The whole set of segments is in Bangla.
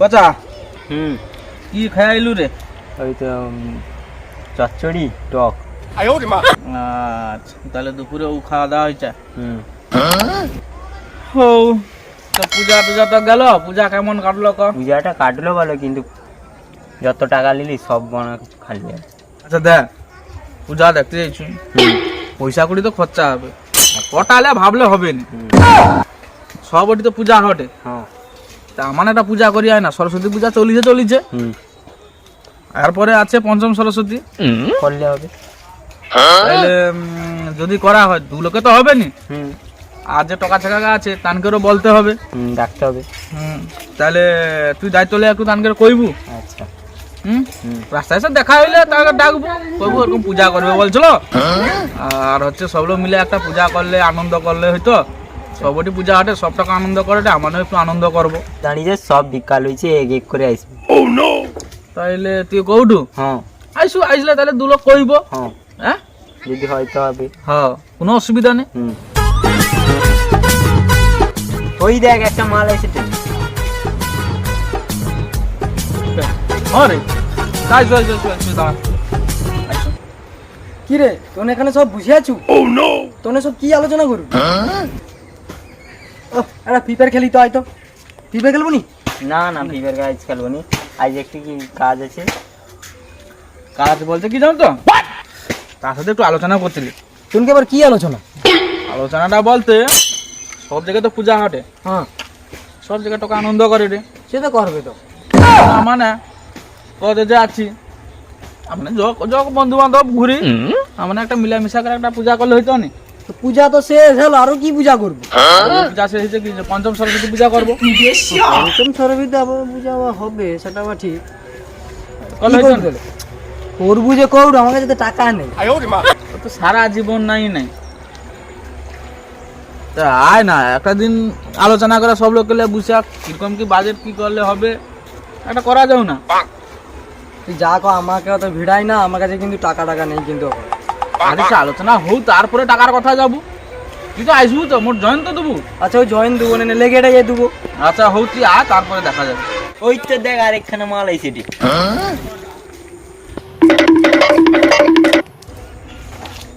পচা কি খাইলু রে? ওই তো চচ্চড়ি টক। আচ্ছা তাহলে দুপুরে ও খাওয়া দাওয়া হয়েছে। ও তো পূজা টুজা তো গেল, পূজা কেমন কাটলো ক? পূজাটা কাটলো ভালো, কিন্তু যত টাকা নিলি সব বানা কিছু খালি। আচ্ছা দেখ, পূজা দেখতে যাইছি, পয়সা কড়ি তো খরচা হবে, কটালে ভাবলে হবে না, সবটি তো পূজা ঘটে। তা মানে একটা পূজা করি হয় না, সরস্বতী পূজা চলিছে, এরপরে আছে পঞ্চম সরস্বতী, করলে হবে। তাহলে যদি করা হয় দু লোকে তো হবে নি, আর যে টকা ছাকা আছে তানকেও বলতে হবে, ডাকতে হবে। তাহলে তুই দায়িত্ব লে একটু তানকে কইবু। আচ্ছা রাস্তায় এসে দেখা হইলে তাকে ডাকবো, কইবু এরকম পূজা করবে বলছিল, আর হচ্ছে সব লোক মিলে একটা পূজা করলে আনন্দ করলে হয়তো, সবটি পূজা হাটে সব টাকা আনন্দ করে, আমাদের একটু আনন্দ করবো। দাঁড়িয়ে সব বিকাল হয়েছে, এক এক করে আসবে। তাইলে তুই কৌটু আইসলে তাহলে দু লোক কইব, হ্যাঁ যদি হয়তো হবে। হ্যাঁ কোনো অসুবিধা নেই। ওই দেখ একটা মাল আছে। কি রে তোনে এখানে সব বুঝে আছু? তোনে সব কি আলোচনা করবি? একটা ফ্রি ফায়ার খেলি তো, আয় তো ফ্রি ফায়ার খেলবো নি? না না ফ্রি ফায়ার আজ খেলবো নি, আজ একটু কি কাজ আছে। কাজ বলতে কি জানো তো, তার সাথে একটু আলোচনা করছিলি। তোনকে আবার কি আলোচনা? আলোচনাটা বলতে সব জায়গায় তো পূজা হাটে, সব জায়গায় টাকা আনন্দ করে রে, সে তো করবে তো। মানে কত যে আছি আমরা যখন বন্ধু বান্ধব ঘুরি, আমরা একটা মিলামিশা করে একটা পূজা করলে হইতো নি। পূজা তো শেষ হলো, আরো কি পূজা করবো? পূজা শেষ হয়েছে কি, পঞ্চম সরস্বতী পূজা করবো। পঞ্চম সরস্বতীতে আবার পূজা হবে, সেটা আবার ঠিক করবো যে করবো, আমার কাছে তো টাকা নেই, তো সারা জীবন নাই। তা আয় না একটা দিন আলোচনা করে সব লোক বুঝে কিরকম কি বাজেট কি করলে হবে, একটা করা যাও না। তুই যা কো আমাকে অত ভিড়াই না, আমার কাছে কিন্তু টাকা নেই কিন্তু। আরে আলোচনা হোক তারপরে টাকার কথা যাবো, তুই তো আসবো তো, মোট জয়েন তো দেবো। আচ্ছা ওই জয়েন দেবো না, লেগে এটা দেবো। আচ্ছা হোক তুই আয়, তারপরে দেখা যাবে। ওই তো দেখ আরেকখানে মাল আছে।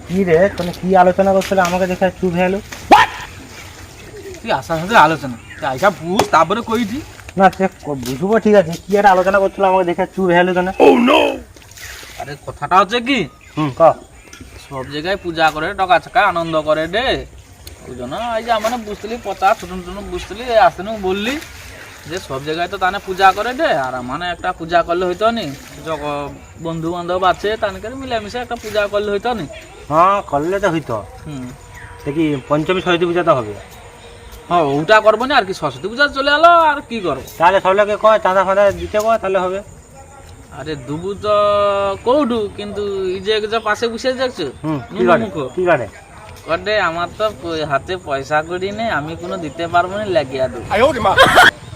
কি রে তোনে কি আলোচনা করছিল, আমাকে দেখে চুপ হয়ে গেল। তুই আসার সাথে আলোচনা তুই আইসা বুঝ, তারপরে কইছি না সে বুঝবো, ঠিক আছে। কি একটা আলোচনা করছিল, আমাকে দেখে চুপ হয়ে গেল কেন? আরে কথাটা হচ্ছে কি, ক সব জায়গায় পূজা করে টাকা ছাকা আনন্দ করে রে, ওই জন্য এই যে আমার বুঝলি পচা ছোট ছোট বুঝলি আসতে বললি যে সব জায়গায় তো তানে পূজা করে রে, আর মানে একটা পূজা করলে হইতো নি, বন্ধু বান্ধব আছে তানকে মিলামিশে একটা পূজা করলে হইতো নি। হ্যাঁ করলে তো হইতো। কি পঞ্চমী সরস্বতী পূজা তো হবে। হ্যাঁ ওটা করবো না, আর কি সরস্বতী পূজা চলে এলো, আর কি করবো। তাহলে সব লোকে কয় চাঁদা ফাঁদা দিতে কয়, তাহলে হবে। আরে দুবু তো কৌটু, কিন্তু এই যে পাশে বসে দেখছো কি করে কটে আমার তো হাতে পয়সা করি নেই, আমি কোনো দিতে পারবো না, লাগিয়া দেবো।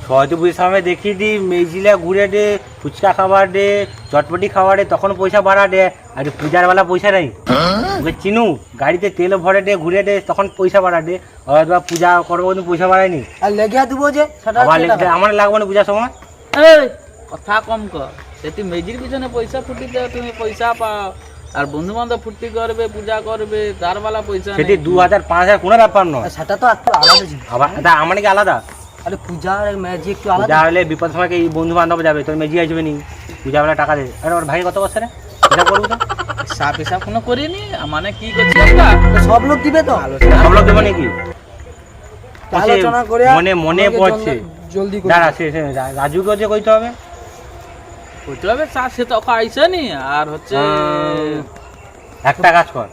সরস্বতী পুজোর সময় দেখি দি মেজিলা ঘুরে দে, ফুচকা খাবার দে, চটপটি খাবার দে, তখন পয়সা বাড়া দে। আর পূজার বেলা পয়সা নেই, ওকে চিনু গাড়িতে তেল ভরে দে, ঘুরে দে, তখন পয়সা বাড়া দে। হয়তো পূজা করবো কিন্তু পয়সা বাড়ায়নি, আর লেগিয়া দেবো যে আমার লাগবে না পূজার সময়। কথা কম কর, সেটি মেজির পিছনে পয়সা ফুটি দেও, তুমি পয়সা পাও, আর বন্ধু বান্ধব ফুর্তি করবে পূজা করবে, তার বেলা পয়সা সেটি 2000 5000 কোনো ব্যাপার নয়, সেটা তো একটু আলাদা জিনিস। আবার আমার কি আলাদা? আরে পূজা আর ম্যাজিক একটু আলাদা। পূজা হলে বিপদ সময় কি বন্ধু বান্ধব যাবে, তোর মেজি আসবে নি, পূজা বেলা টাকা দে। আরে ওর ভাই কত বছর রে, এটা করবো তো হিসাব কোনো করিনি, মানে কি করছি একটা সব লোক দিবে তো, সব লোক দেবো নাকি? আলোচনা করে মনে পড়ছে, জলদি দাঁড়া রাজুকে হচ্ছে কইতে হবে, কইতে হবে সে তো আইসে নি। আর হচ্ছে একটা কাজ কর,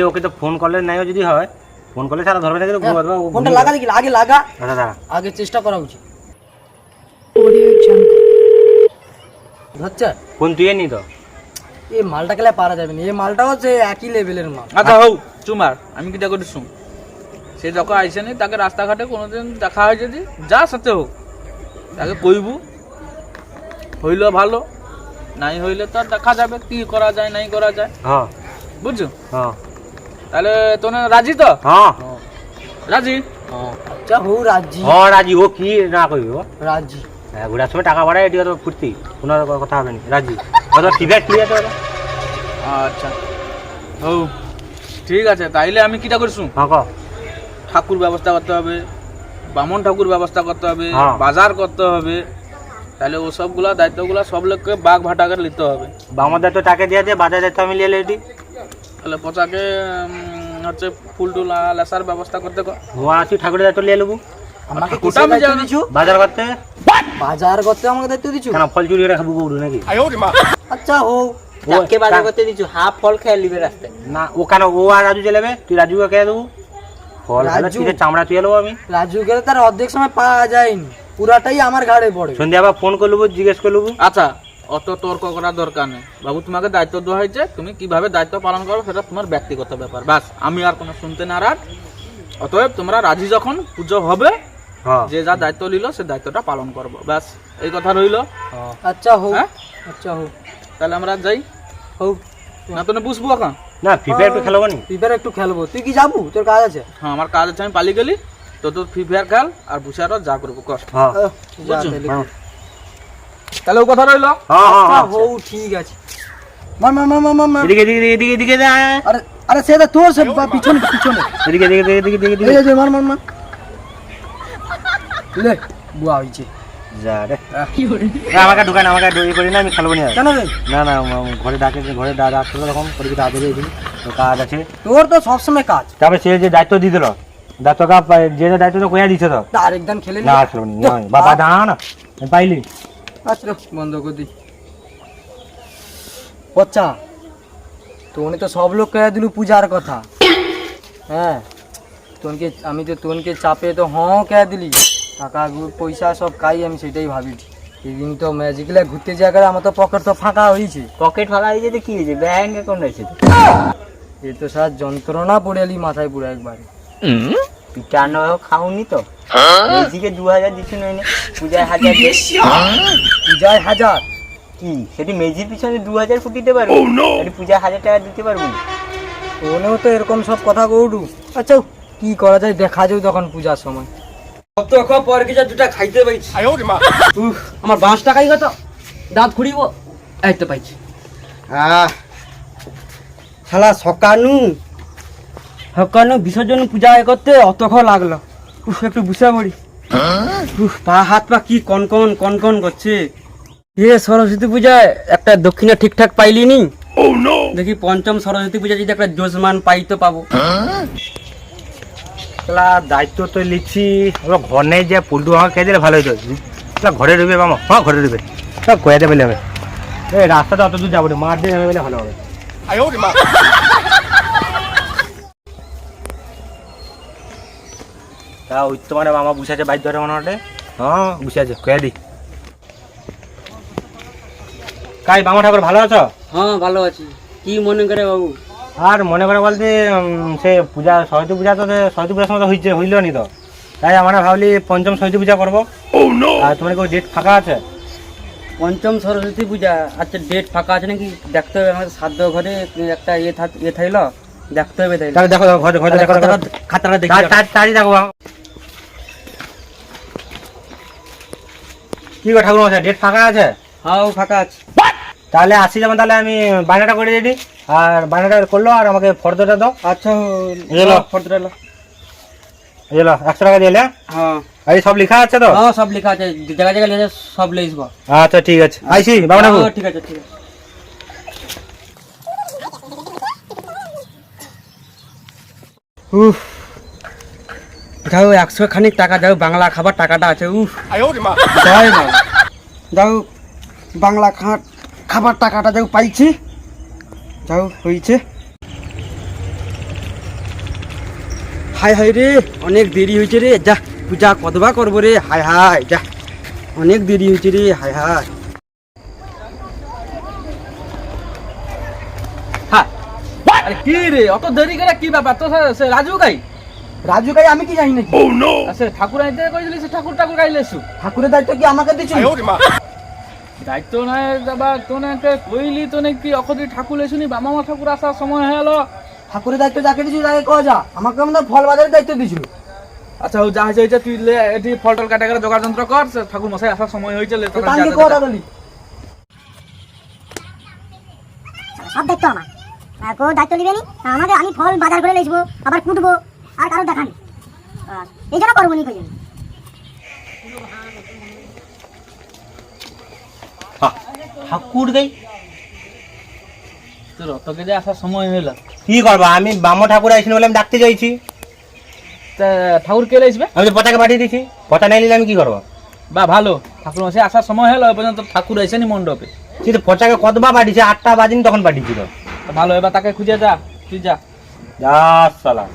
ওকে তো ফোন করলে নাই, যদি হয় ফোন করলে সারা ধরবে না, কিন্তু ফোনটা লাগা দেখি, আগে লাগা, দাঁড়া আগে চেষ্টা করা উচিত। ধরছে ফোন তুই নি তো, এই মালটা খেলে পারা যাবে না, এই মালটাও হচ্ছে একই লেভেলের মাল। আচ্ছা হোক চুমার, আমি কি দেখো শুন, সে যখন আইসে নি তাকে রাস্তাঘাটে কোনোদিন দেখা হয় যদি যা সাথে হোক তাকে কইবু, হইলো ভালো, নাই হইলে তো দেখা যাবে কি করা যায় নাই করা যায়। হ্যাঁ বুঝছো? হ্যাঁ তাহলে তোনে রাজি তো? হ্যাঁ রাজি। আচ্ছা হো রাজি, হ্যাঁ রাজি। ও কি না কইব? রাজি। হ্যাঁ ঘুরার সময় টাকা বাড়ায় এটি তো ফুর্তি, কোনো কথা হবে না। রাজি অত টিকিট ক্লিয়ার তো আচ্ছা ও ঠিক আছে, তাইলে আমি কিটা করছু, হ্যাঁ ক ঠাকুর ব্যবস্থা করতে হবে, বামন ঠাকুর ব্যবস্থা করতে হবে, হ্যাঁ। বাজার করতে হবে, তাহলে ও সবগুলা দায়িত্বগুলা সব লোককে বাঘ ভাটা করে নিতে হবে। বামাদের তো টাকা দিয়ে বাজার দায়িত্ব আমি লিয়ে এটি তাহলে পচাকে হচ্ছে ফুল টুল লেসার ব্যবস্থা করতে কর। ধোঁয়া তুই ঠাকুরের দায়িত্ব লিয়ে নেবো, আমাকে ঠাকুরটা কিসের আমি দায়িত্ব জানি। দিছু? বাজার করতে বাজার করতে আমাকে দায়িত্ব দিছু? কেন ফল চুরি করে খাবো গরু নাকি? আচ্ছা হো, ও, তাকে বাজার তা- করতে দিচ্ছ, হাফ ফল খেয়ে নিবে রাস্তায়। না ও কেন ও আর রাজু চালাবে, তুই রাজুকে কে দেবো? ফল খেলে রাজু? তুই চামড়া তুই নেবো আমি। রাজু গেলে তার অর্ধেক সময় পাওয়া যায়নি, পুরাটাই আমার ঘাড়ে পড়ে। সন্ধ্যা আবার ফোন করে নেবো, জিজ্ঞেস করে নেবো। আচ্ছা অত তর্ক করার দরকার নেই বাবু, তোমাকে দায়িত্ব দেওয়া হয়েছে, তুমি কিভাবে দায়িত্ব পালন করো সেটা তোমার ব্যক্তিগত ব্যাপার, বাস আমি আর কোনো শুনতে নারাজ। অতএব তোমরা রাজি যখন পুজো হবে, হ্যাঁ যে যা দায়িত্ব নিল সে দায়িত্বটা পালন করবো, ব্যাস এই কথা রইল। আচ্ছা হো, হ্যাঁ? আচ্ছা হো, তাহলে আমরা যাই, হো। না তো বুঝবো এখন। না ফিফা একটু খেলবো নি? ফিফার একটু খেলবো, তুই কি যাবো? তোর কাজ আছে? হ্যাঁ আমার কাজ আছে, আমি পালিয়ে গেলি তো তোর ফ্রি ফায়ার খেল আর বুসারও যা করবো কষ্ট। হ্যাঁ যা বুঝছো? তাহলে। হ্যাঁ তাহলে ও কথা রইল। হ্যাঁ আচ্ছা হ্যাঁ হো, ঠিক আছে। মার মার মার মার মার মার। এদিকে এদিকে এদিকে এদিকে দে। আরে আরে সেটা তোর সে পিছনে পিছনে। এদিকে এদিকে এদিকে এদিকে এদিকে এই যে মার মার মার। লে বুয়া হইছে। যা রে আমাকে ঢুকান, আমাকে ই করি না, আমি খেলবো না। কেন রে? না না ঘরে ডাকে, ঘরে ডাকতে তখন করি তাড়াতাড়ি এদিকে তো কাজ আছে। তোর তো সবসময় কাজ। তারপরে সে যে দায়িত্ব দিয়ে দিল, দায়িত্বটা যে দায়িত্ব তো কইয়া দিছে তো। তা আরেকদান খেলে নি। না খেলবো না বাবা দাঁড়া না, আমি পাইলি আচ্ছা বন্ধ করে দি। বচ্চা তোনে তো সব লোক কয়ে দিলু পূজার কথা। হ্যাঁ তোনকে আমি তো তোনকে চাপে তো হ্যাঁ কয়ে দিলি, টাকা পয়সা সব খাই, আমি সেটাই ভাবি। সেদিন তো ম্যাজিকলে ঘুরতে যাওয়া গেলে আমার তো পকেট তো ফাঁকা হয়েছে। পকেট ফাঁকা হয়ে যেতে কি হয়েছে, ব্যাংক অ্যাকাউন্ট আছে তো। এ তো সার যন্ত্রণা পড়ে এলি মাথায় পুরো একবারে। পিটানো খাওনি তো, এদিকে 2000 দিচ্ছি নইলে পূজায় 1000 দে। পূজায় 1000? কি সেটি মেজির পিছনে 2000 ফুটিতে পারবো, এটি পূজায় 1000 টাকা দিতে পারবো না। তোনেও তো এরকম সব কথা কৌডু। আচ্ছা কি করা যায় দেখা যাও তখন পূজার সময়। কত পর কি যা দুটা খাইতে পাইছি। আমার 5 টাকাই কত দাঁত খুঁড়িব, এই তো পাইছি। শালা সকানু বিসর্জন পূজা করতে অতক্ষ লাগলো। একটু বুঝা পড়ি। পা হাত পা কি কনকন কনকন করছে। এ সরস্বতী পূজায় একটা দক্ষিণা ঠিকঠাক পাইলি নি? দেখি পঞ্চম সরস্বতী পূজা যদি একটা জোসমান পাই তো পাবো। দায়িত্ব তো লিখছি, ঘর নেই যে পুলটু আমাকে খেয়ে দিলে ভালো হতো। ঘরে রইবে মামা, হ্যাঁ ঘরে রইবে, সব কয়ে দেবে হবে। এই রাস্তাটা অত দূর যাবো না, মাঠ দিয়ে বলে ভালো হবে। তা ওই তো মানে মামা বসে আছে বাইক ধরে মনে হয়। হ্যাঁ বসে আছে, কয়ে দি। কাই মামা ঠাকুর ভালো আছো? হ্যাঁ ভালো আছি। কি মনে করে বাবু? আর মনে করে বলতে সে পূজা সরস্বতী পূজা তো সরস্বতী পূজার সময় তো হয়েছে, হইল নি তো, তাই আমরা ভাবলি পঞ্চম সরস্বতী পূজা করবো। আর তোমার কি ডেট ফাঁকা আছে? পঞ্চম সরস্বতী পূজা, আচ্ছা ডেট ফাঁকা আছে নাকি দেখতে হবে। আমাদের সাধ্য ঘরে একটা ইয়ে থাইল, দেখতে হবে। তাই তাহলে দেখো ঘরে ঘরে দেখো খাতাটা দেখি। তাড়ি দেখো কি গো ঠাকুর মশাই, ডেট ফাঁকা আছে? হ্যাঁ ফাঁকা আছে। তাহলে আসি যেমন, তাহলে আমি বায়নাটা করে দিই, আর বায়নাটা করলো আর আমাকে ফর্দটা দাও। আচ্ছা এলো। ফর্দটা এলো। এলো 100 টাকা দিলে। হ্যাঁ আর সব লেখা আছে তো? হ্যাঁ সব লেখা আছে, জায়গা জায়গা লেখা সব লিখবো। আচ্ছা ঠিক আছে, আইসি বাবা ঠাকুর। ঠিক আছে ঠিক আছে। উফ যাও 100 খানিক টাকা যাও, বাংলা খাবার টাকাটা আছে। উফ জয় মা। যাও বাংলা খাবার টাকাটা যাও পাইছি, যাও হয়েছে। হাই হাই রে, অনেক দেরি হয়েছে রে, যা পূজা কতবা করবো রে। হাই হাই যা, অনেক দেরি হয়েছে রে। হাই হাই আরে কি রে অত দেরি করে কি ব্যাপার, তো সে রাজু গাই রাজু কাই আমি কি জানি নাকি? সে ঠাকুর আইতে কই দিলি, সে ঠাকুর ঠাকুর গাইলেছু। ঠাকুরের দায়িত্ব কি আমাকে দিচ্ছি? দায়িত্ব নাই যাবা তোনে কইলি, তোনে কি অকদি ঠাকুর লেছুনি, বামামা ঠাকুর আসার সময় হলো। ঠাকুরের দায়িত্ব যাকে দিচ্ছি তাকে কয়া যা, আমাকে আমাদের ফল বাজারের দায়িত্ব দিছিল। আচ্ছা ও যা হয়েছে তুই এটি ফল টল কাটা করে জোগাড় যন্ত্র কর, ঠাকুর মশাই আসার সময় হয়েছে। সব দেখতো আমার আর কোনো দায়িত্ব নিবে নি আমাকে। আমি ফল বাজার করে লেসবো, আবার কুটবো, আর কারো দেখা নেই। এই জন্য করবো নি কই ঠাকুর দেই তোর অতকে যে আসার সময় হলো, কি করবা? আমি বামো ঠাকুর আইসিনি বলে আমি ডাকতে চাইছি। তা ঠাকুর কে আসবে? আমি তো পতাকা পাঠিয়ে দিছি, পতা নাই নিলে আমি কি করবো? বা ভালো, ঠাকুর মশাই আসার সময় হলো, এ পর্যন্ত ঠাকুর আসেনি মণ্ডপে। কিন্তু পতাকা কতবার পাঠিয়েছে? 8টা বাজিনি তখন পাঠিয়েছিল। তা ভালো, এবার তাকে খুঁজে যা, তুই যা। যা সালা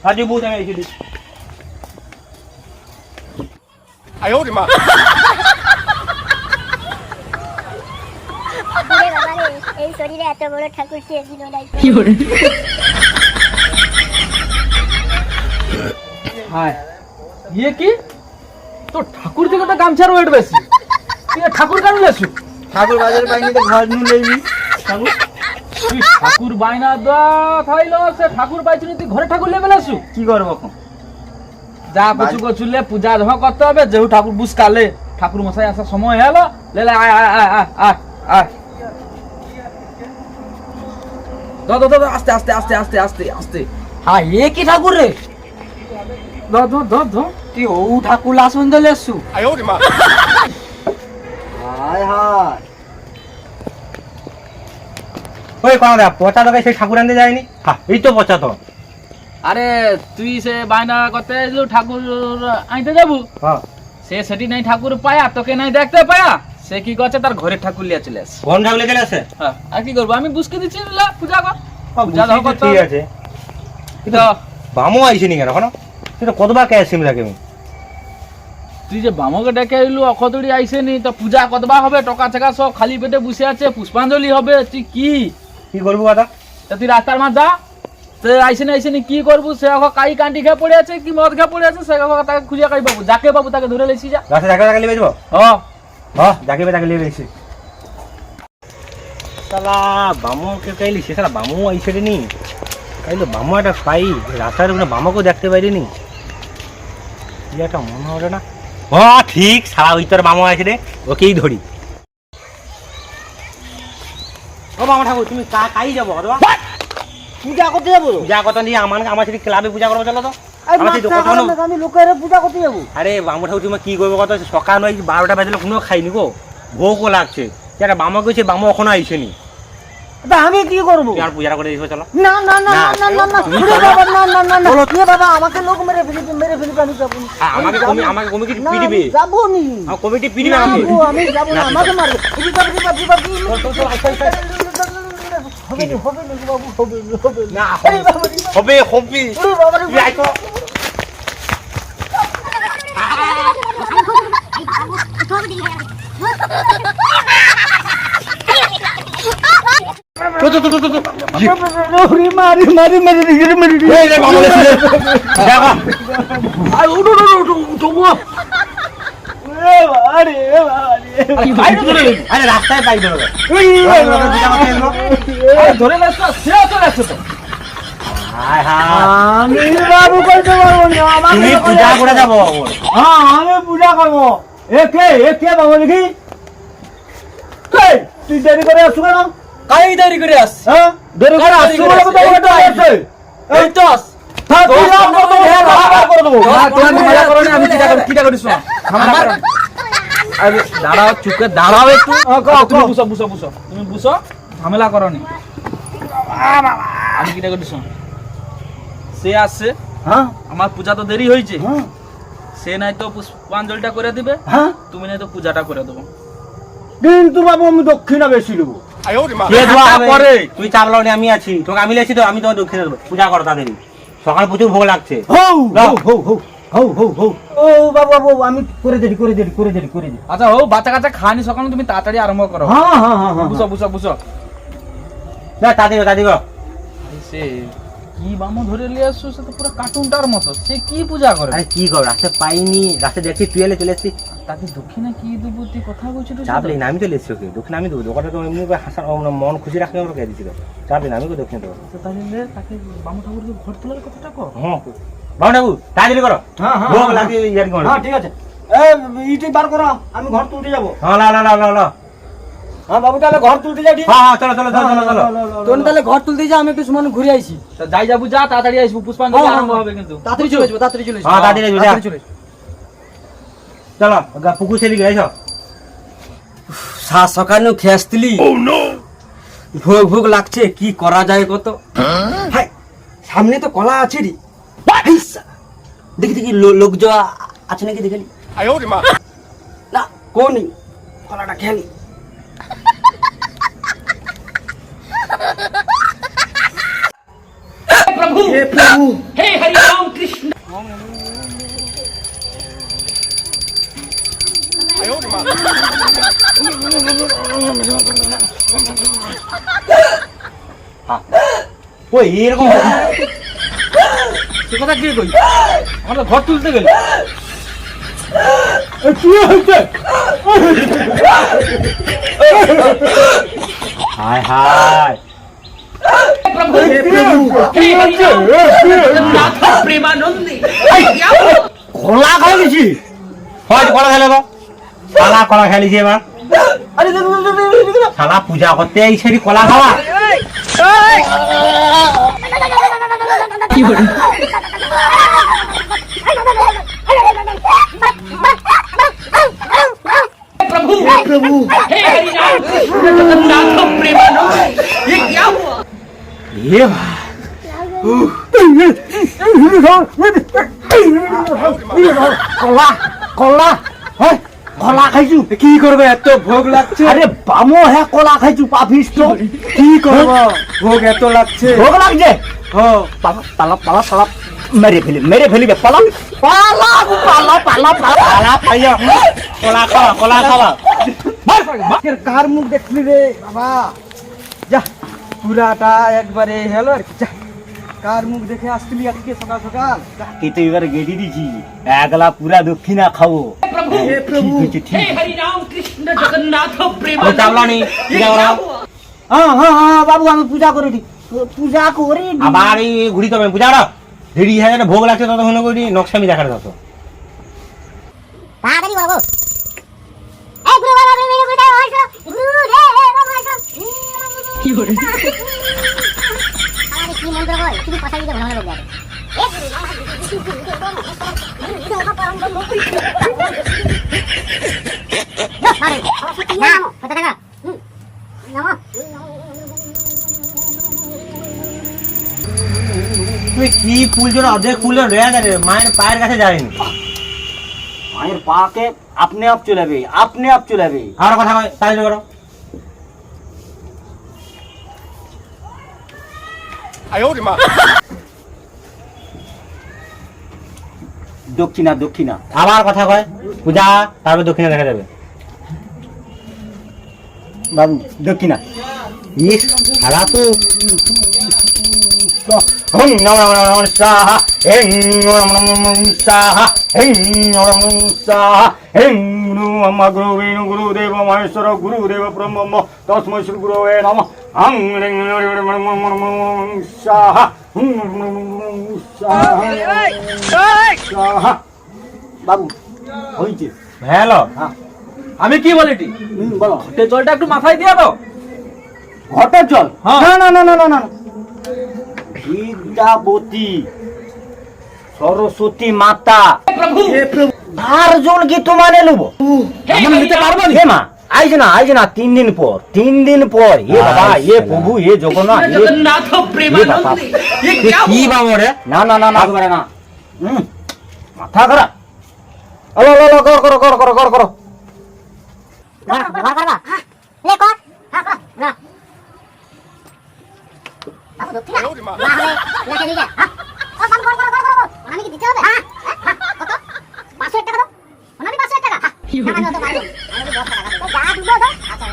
সাজি বুঝ আমি এসে দিচ্ছি। এই শরীরে এত বড় ঠাকুর কে দিল নাই। হায় ইয়ে কি তো ঠাকুর থেকে তো গামছার ওয়েট বেশি, তুই ঠাকুর কেন লেসু? ঠাকুর বাজারে পাইনি তো ঘর নিয়ে নেবি ঠাকুর। তুই ঠাকুর বাইনা দা থাইলো, সে ঠাকুর পাইছিনি, তুই ঘরে ঠাকুর লেবে লেসু? কি করবো এখন? যা কচু কচুলে পূজা ধোয়া করতে হবে, যেহেতু ঠাকুর বুঝকালে ঠাকুর মশাই আসার সময় হলো, লেলে আয় আয় আয় আয় আয় আয়। ধর ধর ধর, আস্তে আস্তে আস্তে আস্তে আস্তে আস্তে। হ্যাঁ এ কি ঠাকুর রে? ধর ধর ধর ধর। তুই ও ঠাকুর লাসুন দলে এসছু? হায় হায় ওই কোন দা পচা দোকানে সেই ঠাকুর আনতে যায়নি? হ্যাঁ এই তো পচা তো। আরে তুই সে বায়না করতে এসেছিলু ঠাকুর আনতে যাবো, হ্যাঁ সে সেটি নাই ঠাকুর পায়া, তোকে নাই দেখতে পায়া, সে কি করছে তার ঘরে ঠাকুর লিয়ে চলে আসে। কোন ঠাকুর লেগে আছে? হ্যাঁ আর কি করবো, আমি বুঝকে দিচ্ছি লা, পূজা কর, পূজা দাও করতে ঠিক হবে। আছে। কিন্তু বামও আইসিনি কেন এখনো? তুই তো কতবার কে আসিম রাখে? তুই যে বামকে ডেকে এলু, অখতড়ি আইসেনি, তো পূজা কতবা হবে? টকা টাকা সব খালি পেটে বসে আছে, পুষ্পাঞ্জলি হবে, তুই কি করবো দাদা? তা তুই রাস্তার মাঝ যা, সে আইসেনি আইসেনি কি করবো? সে এখন কাই কান্টি খেয়ে পড়ে আছে, কি মদ খেয়ে পড়ে আছে, সে এখন তাকে খুঁজে কাই পাবো, যাকে পাবো তাকে ধরে লেছি যা। রাস্তা যাকে তাকে লিয়ে যাবো? হ্যাঁ হ্যাঁ যাকে তাকে লিয়ে গেছি। সালা বামকে কাইলি সে সালা বামও আইসে নি, কাইলো বামো একটা পাই রাস্তার উপরে বামাকেও দেখতে পাইনি। কি একটা মনে হলো না? হ্যাঁ ঠিক, সারা ওই তোর বামো আছে রে, ওকেই ধরি। ও বামা ঠাকুর তুমি কাই যাবো? পূজা করতে যাবো? পূজা কথা নিয়ে আমার সাথে ক্লাবে পূজা করবো, চলো তো। আমি লোকের পূজা করতে যাবো? আরে বামু ঠাকুর তুমি কি করবো কত? সকাল নয় 12টা বাজলে কোনো খাইনি গো, ভোগও লাগছে। যারা বামা গেছে বামু এখনো আইসেনি। আমি কি করবো? তুমি আর পূজাটা করে দিয়েছো, চলো। না না না না, না না না তুমি ওরে চলো। বাবা, না না না না এ বাবা আমাকে লোক মেরে ফেলিবে আমি যাবো না। আমাকে কমিটি না, পিটিবে, আমি যাবো নি। কমিটি পিটিবে না, আমাকে। আমি যাবো না, আমাকে মারবে। হবে না, হবে না বাবু, হবে না, হবে না। না, এই বাবা রে, হবে হবে। ওরে বাবা রে, তুই আয় তো। ওরে মারি মারি মারি মারি। এই রে বামু এসেছে। দেখো আরে উঠো উঠো উঠো উঠো উঠো। এ বাবা রে, এ বাবা রে। বাইরে ধরে লেছি। আরে রাস্তায় পাই দেবো। আরে ধরে লেছ না, সে চলে আসছে তো। হায় হায়, আমি বাবু করতে পারবো না, আমাকে তুমি লোক পূজা করে যাবো। হ্যাঁ আমি পূজা করবো। এ কে বাবু দেখি? এই, তুই দেরি করে আসছো কেন? কাই দেরি করে আস? হ্যাঁ দেরি করে আসছো বলে তো তোমাকে তো আসছে। এই তো আস। থাক, তুই রাগ করে দেবো, রাগ করে দেবো। তোমার মজা করো না, আমি কিটা করিস না। আমার আরে দাঁড়াও, চুপকে দাঁড়াও একটু। তুমি বুঝো বুঝো বুঝো, তুমি বুঝো, ঝামেলা করো নি। আমি কিটা করিস না, সে আসছে, হ্যাঁ আমার পূজা তো দেরি হয়েছে, হ্যাঁ সে নাই তো পুষ্পাঞ্জলিটা করে দিবে, হ্যাঁ তুমি নাই তো পূজাটা করে দেবো। কিন্তু বাবু আমি দক্ষিণা বেশি দেবো। কে দেওয়া হবে? পরে। তুই চাপলাও নি, আমি আছি, তোকে আমি লেছি তো, আমি তোমার দক্ষিণে দেবো। পূজা করো তাড়াতাড়ি, সকালে প্রচুর ভোগ লাগছে। হৌ দাও। হৌ হৌ হৌ হৌ হৌ ও বাবু বাবু আমি করে দেরি করে দেরি করে দেরি করে দেরি। আচ্ছা ও বাচ্চা কাচ্চা খানি, সকালে তুমি তাড়াতাড়ি আরম্ভ করো। হ্যাঁ হ্যাঁ হ্যাঁ হ্যাঁ বুঝো বুঝো বুঝো। না তাড়াতাড়ি গো। সে কি বামো ধরে নিয়ে আসছো, সে তো পুরো কার্টুনটার মতো, সে কি পূজা করে? আরে কি করো, রাস্তায় পাইনি, রাস্তায় দেখছি তুই এলে চলে এসছি। তাকে দক্ষিণা কি দেবো, তুই কথা বলছিস? চাপলি না, আমি তো লেছি ওকে দক্ষিণ আমি দেবো। দোকানটা তো এমনি করে হাসার মন খুশি রাখলে আমাকে দিচ্ছিল। চাপলি না, আমি তো দক্ষিণ দেবো। তাহলে তাকে বামু ঠাকুরকে ঘর তোলার কথাটা কর। হ্যাঁ বাবু তাড়াতাড়ি করো। হ্যাঁ হ্যাঁ ভোগ লাগিয়ে ইয়ার কি হ্যাঁ ঠিক আছে। ইটি বার করো, আমি ঘর তুলতে যাবো। হ্যাঁ লা হ্যাঁ বাবু তাহলে ঘর তুলতে যাই। হ্যাঁ চলো তোর তাহলে ঘর তুলতে যা, আমি একটু সময় ঘুরে আইছি। তা যাই যাবো, যা তাড়াতাড়ি আসবো, পুষ্পাঞ্জলি আরম্ভ হবে কিন্তু। তাড়াতাড়ি চলে আসবো, তাড়াতাড়ি চলে আসবো। হ্যাঁ, তাড়াতাড়ি আসবো, যা। তাড়াতাড়ি চলে আসবো। চলো পুকুর সেদিকে এসো। সাত সকালে খেয়াসতিলি, ভোগ ভোগ লাগছে, কি করা যায় কত। হাই, সামনে তো কলা আছে রে। হাই সালা। দেখি দেখি লোক যাওয়া আছে নাকি দেখে নি। না কোন কলাটা খেয়ালি। प्रभु हे प्रभु, हे हरि राम कृष्ण। ওই এরকম সে কথা কি কই, আমরা ঘর তুলতে গেল। কি হয়েছে? হায় হায় प्रभु हे प्रभु हे हरि राम जगन्नाथ प्रेमानंदी। কলা খাইছি, হয় কলা খেলে গো, শালা কলা খেলিছে এবার। আরে শালা পূজা করতে এই সেরি কলা খাওয়া। কি বলে प्रभु हे प्रभु हे हरि राम जगन्नाथ प्रेमानंदी। ये क्या हुआ? এ ভাই কলা কলা হয় কলা খাইছু। কি করবে, এত ভোগ লাগছে। আরে বামো হ্যাঁ কলা খাইছু পাপিস তো। কি করব, ভোগ এত লাগছে। ভোগ লাগছে। হ্যাঁ পালা মেরে ফেলিবে পালা খাইয়া কলা খাওয়া। কার মুখ দেখলি রে বাবা, যা পুরাটা একবারে হেলো আর কি। যা কার মুখ দেখে আসছিলি আজকে সকাল সকাল। যা। কি তো এবার গেড়ি দিছি, একলা পুরা দক্ষিণা খাবো। प्रभु हे प्रभु हे हरि राम कृष्ण जगन्नाथ আমি চাপলানি प्रेमानंदी। পূজা করো। হ্যাঁ হ্যাঁ হ্যাঁ বাবু, আমি পূজা করে দিই, পূজা করে দিই। আবার এই ঘুরি তবে পূজা করো। দেরি হয়ে গেলে ভোগ লাগছে ততক্ষণ করি নকশামি দেখার তত। তাড়াতাড়ি বলো। এই গুরু বাবা মেরে গুরু দাও আইসো। গুরু রে বাবা আইসো। কি বলে আরে কি মন্ত্র কই, তুমি কথা দিতে ভালো লোক যাবে। এই গুরু বাবা কথা দেখা। নামো। তুই কি ফুল যেন অর্ধেক ফুল রয়ে গেছে, মায়ের পায়ের কাছে যায়নি। মায়ের পাকে আপনি আপ চলাবে, আপনি আপ চলাবে। আর কথা কয় তাই করো। দক্ষিণা দক্ষিণা। আবার কথা কয় পূজা, তারপর দক্ষিণা দেখা যাবে। বাবু দক্ষিণা। ইস সারা তো হুম নম নম নম সাহা হেং নম নম নম সাহা হেং নম নম সাহা হেং নম গুরুবে গুরুদেব মহেশ্বর গুরুদেব ব্রহ্ম তস্মৈ শ্রী গুরুবে নমঃ হং রেং নম সাহা হুম নম নম সাহা সাহা। বাবু হইছে। হ্যালো আমি কি বলিটি, বলো। ঘটের জলটা একটু মাথায় দিয়ে দাও। ঘটের জল? হ্যাঁ। না না না না না না, বিদ্যাবতী সরস্বতী মাতা प्रभु हे प्रभु তার জল কি তোমার নেবো? আমরা নিতে পারবো হে মা আইজ না 3 দিন পর, 3 দিন পর। এ বাবা, এ প্রভু, এ জগন্নাথ, এ जगन्नाथ प्रेमानंदी। ये क्या কি हुआ? বাবা রে? না না না না করে না। মাথা খারাপ। আলো আলো আলো, কর কর কর কর কর কর। ঘর করবা। লে কর। হ্যাঁ কর। না। বাবু দক্ষিণা। না হলে লেখে দিবে। হ্যাঁ। ও বাবু কর কর কর। আমি কি দিতে হবে? হ্যাঁ। কত? 500 টাকা দাও। আমি 500 টাকা। না না তো পারবো। আমি 10 টাকা দাও। যা দিবো দাও। আচ্ছা।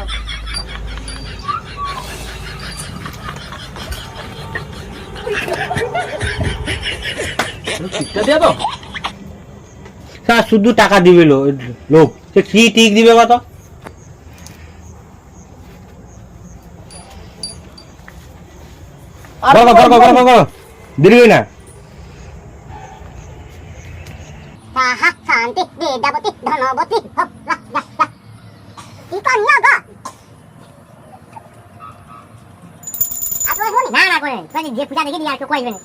টিকটা দিয়ে দাও। শুধু টাকা দিবে লোক, সে কি টিক দিবে কত? দেরি হই না। শান্তি বিদ্যাপতি ধনবতী হপ লা লা লা কি কন্যা গো আপনি বলি না না করেন মানে যে পূজা দেখে দিয়ে আর কেউ কইবেন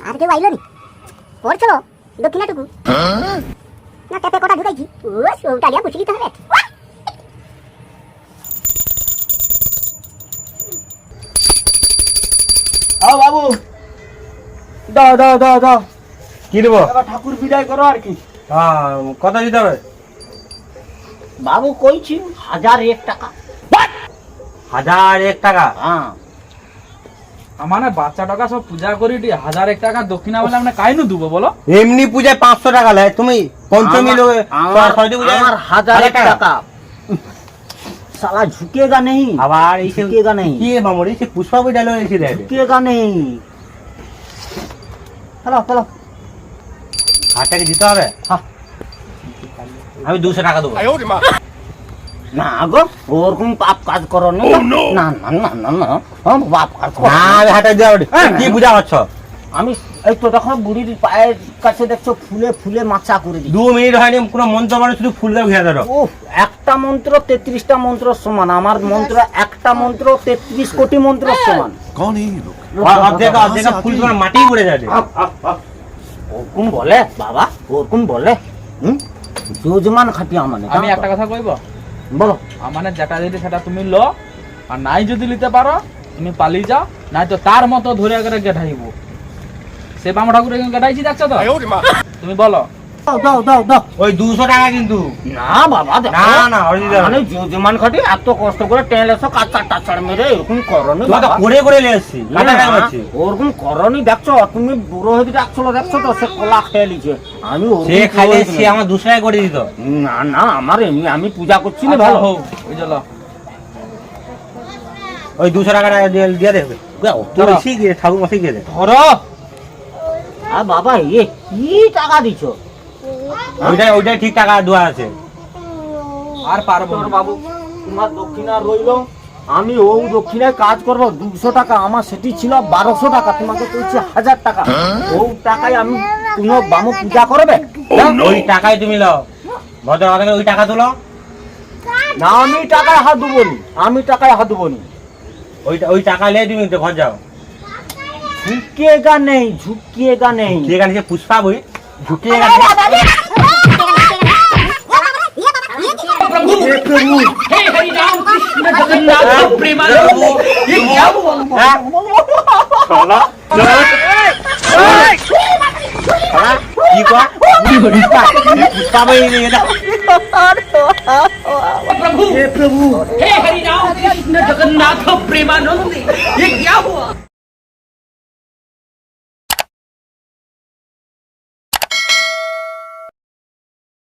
আর কেউ আইলো নি করছিল দক্ষিণাটুকু না ট্যাপে কটা ঢুকাইছি ও সৌটা দিয়া বুঝি দিতে হবে আও বাবু দাও দাও দাও দাও কি দেবো? এবার ঠাকুর বিদায় করো আর কি। কত দিতে হবে? বাবু কইছি 1001 টাকা। 1001 টাকা? হ্যাঁ মানে বাচ্চা টাকা সব পূজা করি 1001 টাকা দক্ষিণা বলে আমরা কাইনু দেবো বলো? এমনি পূজায় 500 টাকা লাই, তুমি পঞ্চমী লোকে সরস্বতী পূজায় আমার 1001 টাকা साला झुकेगा नहीं আবার এই झुकेगा नहीं কি মামুরি সে পুষ্পা বই ডায়লগ এসে দেয় झुकेगा नहीं चलो चलो 8 টাকা দিতে হবে। হ্যাঁ। আমি 200 টাকা দেবো। না গো ওরকম পাপ কাজ করো না না না না না না হ্যাঁ পাপ কাজ করো না আমি হাতে দেওয়া কি পূজা করছো? আমি এই তো দেখো বুড়ির পায়ের কাছে দেখছো ফুলে ফুলে মাচা করে দিই 2 মিনিট হয়নি কোনো মন্ত্র মানে শুধু ফুল দিয়ে ঘিরে ধরো। ও একটা মন্ত্র 33টা মন্ত্র সমান আমার মন্ত্র একটা মন্ত্র 33 কোটি মন্ত্র সমান অর্ধেক ফুল তোমার মাটি পড়ে যাবে। ওরকম বলে বাবা ওরকম বলে যজমান খাটিয়া মানে আমি একটা কথা কইব, বলো মানে যেটা দিতে সেটা তুমি লো, আর নাই যদি নিতে পারো তুমি পালিয়ে যাও, নাই তো তার মতো ধরে করে গেঠাইব। সে বাম ঠাকুরের গেঠাইছি দেখছো তো, তুমি বলো। দাও দাও দাও দাও ওই 200 টাকা কিন্তু না বাবা দেখো না না অরিজিনাল মানে যজমান খাটি এত কষ্ট করে তেল এসো কাঁচা টাচার মেরে এরকম করনি তুমি তো করে করে নিয়ে এসেছি কাটা টাকা পাচ্ছি। ওরকম করনি দেখছো তুমি বুড়ো হয়ে ডাকছিল দেখছো তো সে কলা খেয়ে লিছে আমি ওরকম সে খাইলে পুরোহিত সে নই। আমার 200 টাকা করে দিত। না না আমার এমনি আমি পূজা করছি না আচ্ছা, ভালো হোক, ওই চলো। ওই 200 টাকা দিয়ে দেবে ধরো। তুই শিখিয়ে ঠাকুর মশাই দিয়ে দে। ধরো আর বাবা এ কি টাকা দিছো ওইটাই ঠিক টাকা দেওয়া আছে। আর পারবো তোর না। বাবু তোমার দক্ষিণা রইলো আমি ও দক্ষিণায় কাজ করবো 200 টাকা আমার সেটি ছিল 1200 টাকা তোমাকে কইছি 1000 টাকা ও টাকায় আমি কোনো বামু পূজা করবে ওই টাকাই তুমি লও ভদ্র কথা ওই টাকা তুলো। না আমি টাকায় হাত দেবো নি আমি টাকায় হাত দেবো নি ওই টাকা নিয়ে তুমি ঘর যাও। झुकेगा नहीं झुकेगा नहीं ঠিক আছে পুষ্পা বই ঢুকিয়ে গেছে। কি কয় পুষ্পা বই এটা हे हरि राम कृष्ण जगन्नाथ प्रेमानंद ये क्या हुआ?